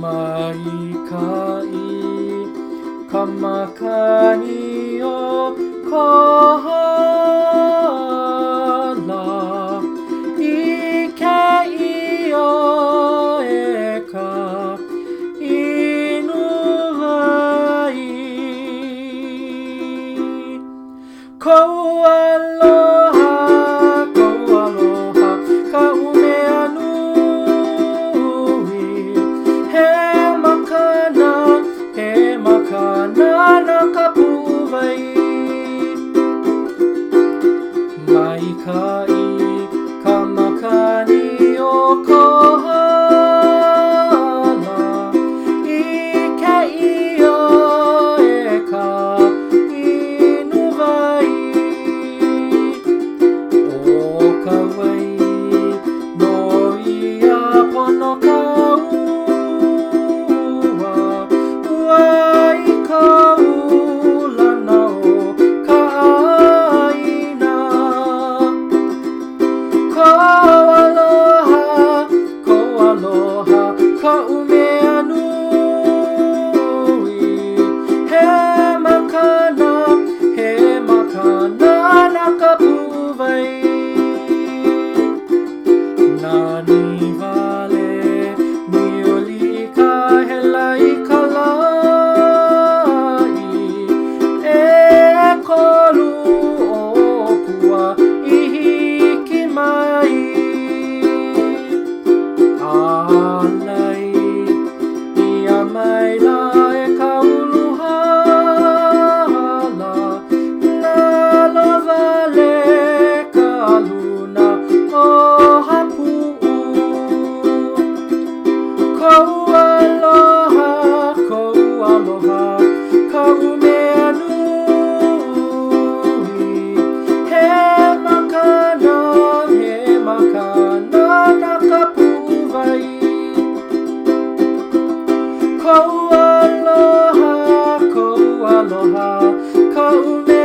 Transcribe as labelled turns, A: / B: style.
A: Maikai kamakani o kohala Ikei o eka inuai Ko aloha ka umea nui He makana na ka puwai Maikai kamakani o kohala Ikei o eka inuwai O ka wai no ia pono ka Wai ka ulana o ka aina Ko aloha, ka umea nui He makana na ka puwai Nani vale, ni oli ka helai ka lai E kolu o pua I hiki mai Alai, ia mai la e ka uluhala Nalo vale ka luna o hapu'u Ko aloha, ka umea nui He makana na ka puwai Ko aloha, ka umea